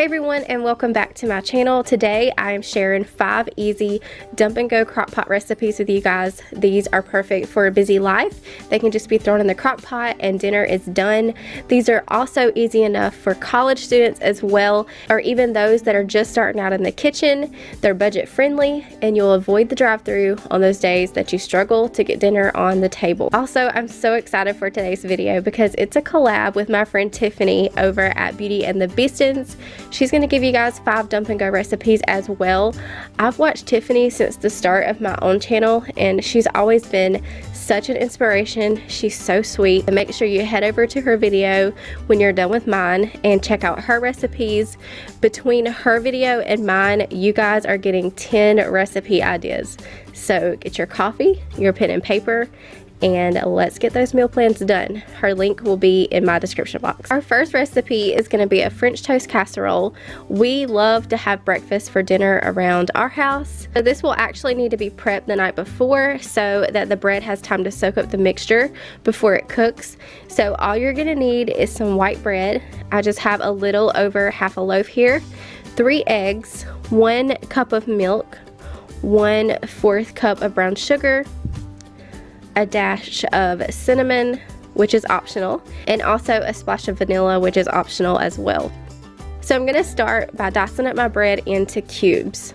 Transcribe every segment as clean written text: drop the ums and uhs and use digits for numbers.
Hey everyone, and welcome back to my channel. Today I am sharing 5 easy dump and go crock pot recipes with you guys. These are perfect for a busy life. They can just be thrown in the crock pot and dinner is done. These are also easy enough for college students as well, or even those that are just starting out in the kitchen. They're budget friendly and you'll avoid the drive-thru on those days that you struggle to get dinner on the table. Also, I'm so excited for today's video because it's a collab with my friend Tiffany over at Beauty and the Beastons. She's going to give you guys 5 dump and go recipes as well. I've watched Tiffany since the start of my own channel and she's always been such an inspiration. She's so sweet. And make sure you head over to her video when you're done with mine and check out her recipes. Between her video and mine, you guys are getting 10 recipe ideas. So get your coffee, your pen and paper, and let's get those meal plans done. Her link will be in my description box. Our first recipe is going to be a French toast casserole. We love to have breakfast for dinner around our house. So this will actually need to be prepped the night before so that the bread has time to soak up the mixture before it cooks. So all you're going to need is some white bread. I just have a little over half a loaf here, 3 eggs, 1 cup of milk, 1/4 cup of brown sugar, a dash of cinnamon, which is optional, and also a splash of vanilla, which is optional as well. So I'm going to start by dicing up my bread into cubes.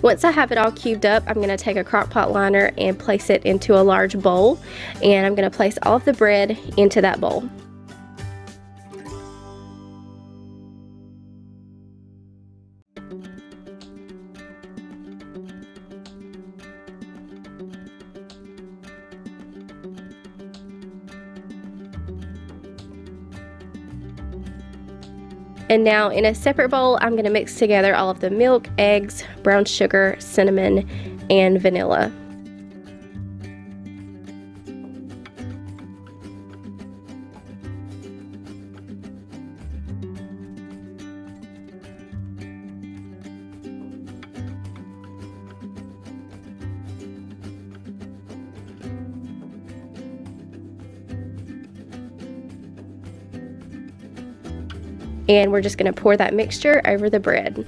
Once I have it all cubed up, I'm going to take a crock pot liner and place it into a large bowl, and I'm going to place all of the bread into that bowl. And now in a separate bowl, I'm going to mix together all of the milk, eggs, brown sugar, cinnamon, and vanilla. And we're just going to pour that mixture over the bread.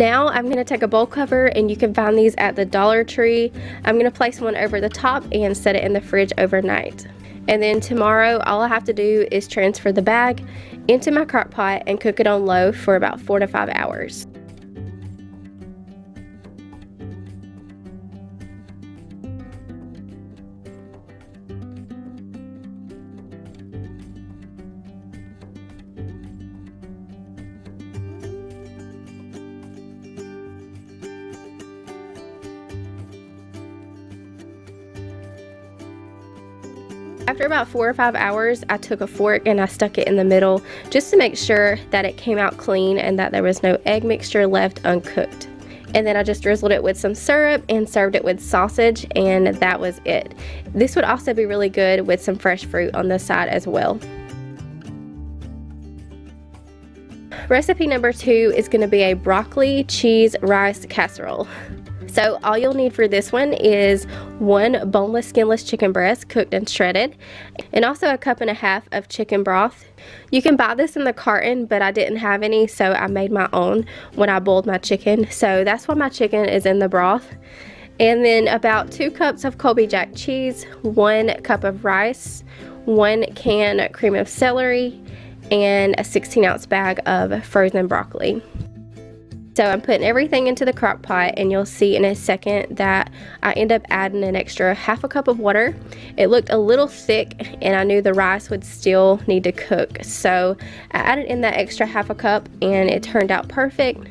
Now I'm going to take a bowl cover, and you can find these at the Dollar Tree. I'm going to place one over the top and set it in the fridge overnight. And then tomorrow, all I have to do is transfer the bag into my crock pot and cook it on low for about 4 to 5 hours. After about 4 or 5 hours, I took a fork and I stuck it in the middle just to make sure that it came out clean and that there was no egg mixture left uncooked. And then I just drizzled it with some syrup and served it with sausage, and that was it. This would also be really good with some fresh fruit on the side as well. Recipe number 2 is going to be a broccoli cheese rice casserole. So all you'll need for this one is 1 boneless, skinless chicken breast cooked and shredded, and also a 1.5 cups of chicken broth. You can buy this in the carton, but I didn't have any, so I made my own when I boiled my chicken. So that's why my chicken is in the broth. And then about 2 cups of Colby Jack cheese, 1 cup of rice, 1 can cream of celery, and a 16-ounce bag of frozen broccoli. So I'm putting everything into the crock pot, and you'll see in a second that I end up adding an extra 1/2 cup of water. It looked a little thick and I knew the rice would still need to cook. So I added in that extra 1/2 cup and it turned out perfect.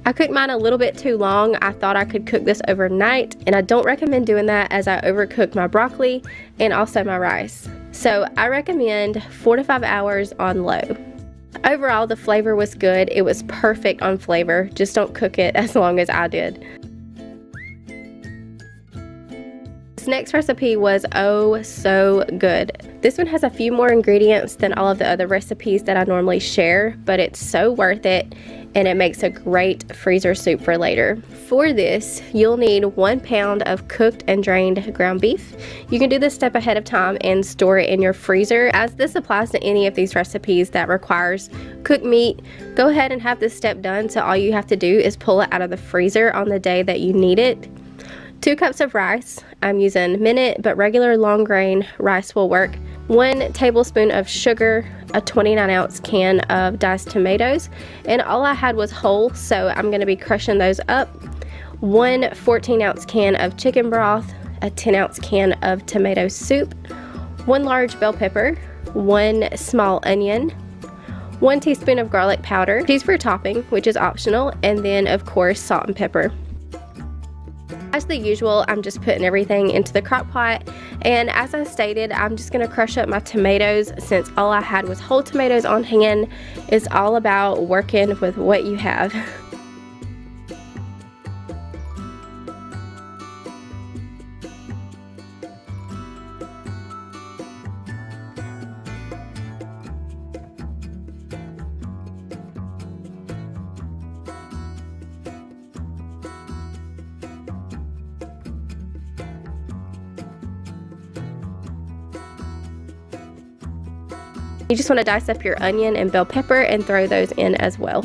I cooked mine a little bit too long. I thought I could cook this overnight, and I don't recommend doing that as I overcook my broccoli and also my rice. So I recommend 4 to 5 hours on low. Overall, the flavor was good. It was perfect on flavor. Just don't cook it as long as I did. This next recipe was oh so good. This one has a few more ingredients than all of the other recipes that I normally share, but it's so worth it, and it makes a great freezer soup for later. For this, you'll need 1 pound of cooked and drained ground beef. You can do this step ahead of time and store it in your freezer. As this applies to any of these recipes that requires cooked meat, go ahead and have this step done, so all you have to do is pull it out of the freezer on the day that you need it. 2 cups of rice. I'm using minute, but regular long grain rice will work. 1 tablespoon of sugar, a 29-ounce can of diced tomatoes, and all I had was whole, so I'm going to be crushing those up. 1 14-ounce can of chicken broth, a 10-ounce can of tomato soup, 1 large bell pepper, 1 small onion, 1 teaspoon of garlic powder, cheese for topping, which is optional, and then of course salt and pepper. As the usual, I'm just putting everything into the crock pot, and as I stated, I'm just going to crush up my tomatoes since all I had was whole tomatoes on hand. It's all about working with what you have. You just want to dice up your onion and bell pepper and throw those in as well.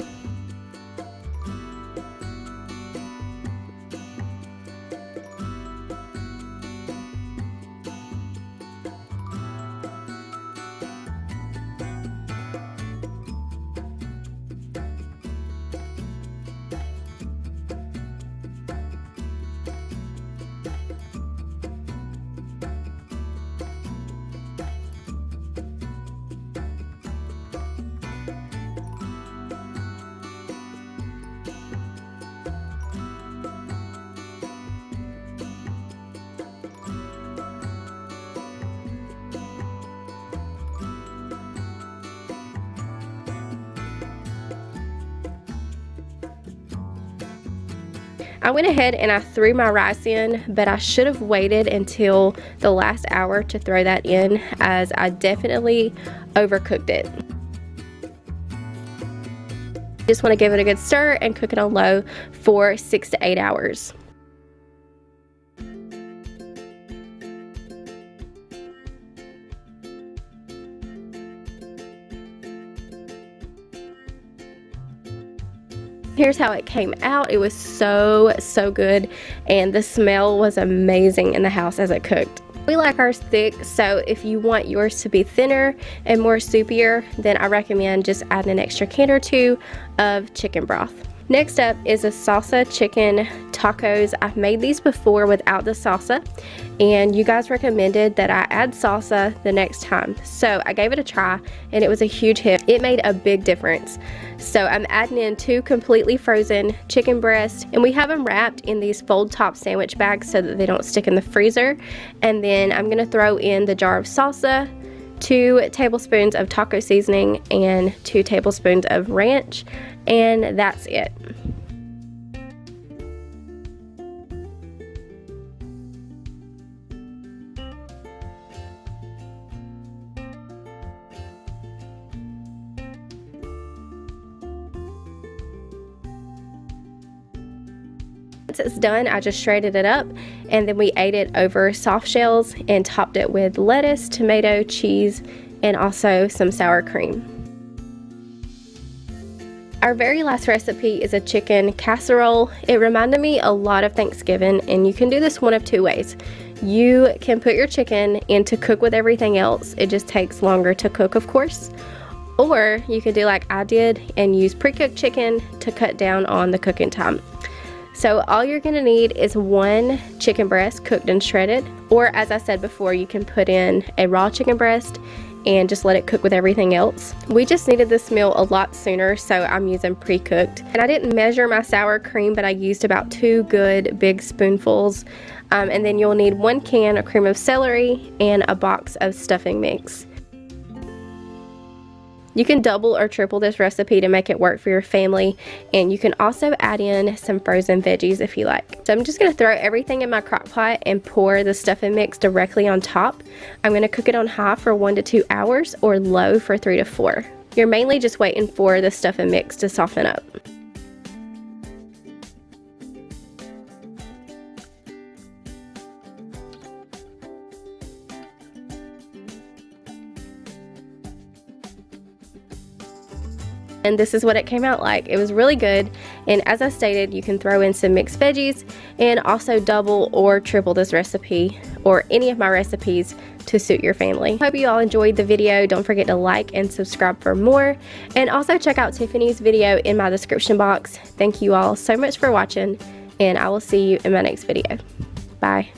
I went ahead and I threw my rice in, but I should have waited until the last hour to throw that in, as I definitely overcooked it. Just want to give it a good stir and cook it on low for 6 to 8 hours. Here's how it came out. It was so good, and the smell was amazing in the house as it cooked. We like ours thick, so if you want yours to be thinner and more soupier, then I recommend just adding an extra can or 2 of chicken broth. Next up is a salsa chicken tacos. I've made these before without the salsa, and you guys recommended that I add salsa the next time. So I gave it a try, and it was a huge hit. It made a big difference. So I'm adding in 2 completely frozen chicken breasts, and we have them wrapped in these fold top sandwich bags so that they don't stick in the freezer. And then I'm gonna throw in the jar of salsa, 2 tablespoons of taco seasoning, and 2 tablespoons of ranch, and that's it. Once it's done, I just shredded it up, and then we ate it over soft shells and topped it with lettuce, tomato, cheese, and also some sour cream. Our very last recipe is a chicken casserole. It reminded me a lot of Thanksgiving, and you can do this one of 2 ways. You can put your chicken in to cook with everything else. It just takes longer to cook, of course. Or you can do like I did and use pre-cooked chicken to cut down on the cooking time. So all you're gonna need is 1 chicken breast cooked and shredded, or as I said before, you can put in a raw chicken breast and just let it cook with everything else. We just needed this meal a lot sooner, so I'm using pre-cooked. And I didn't measure my sour cream, but I used about 2 good big spoonfuls. And then you'll need 1 can of cream of celery and a box of stuffing mix. You can double or triple this recipe to make it work for your family, and you can also add in some frozen veggies if you like. So I'm just going to throw everything in my crock pot and pour the stuffing mix directly on top. I'm going to cook it on high for 1 to 2 hours or low for 3 to 4. You're mainly just waiting for the stuffing mix to soften up. And this is what it came out like. It was really good, and as I stated, you can throw in some mixed veggies and also double or triple this recipe or any of my recipes to suit your family. Hope you all enjoyed the video. Don't forget to like and subscribe for more, and also check out Tiffany's video in my description box. Thank you all so much for watching, and I will see you in my next video. Bye.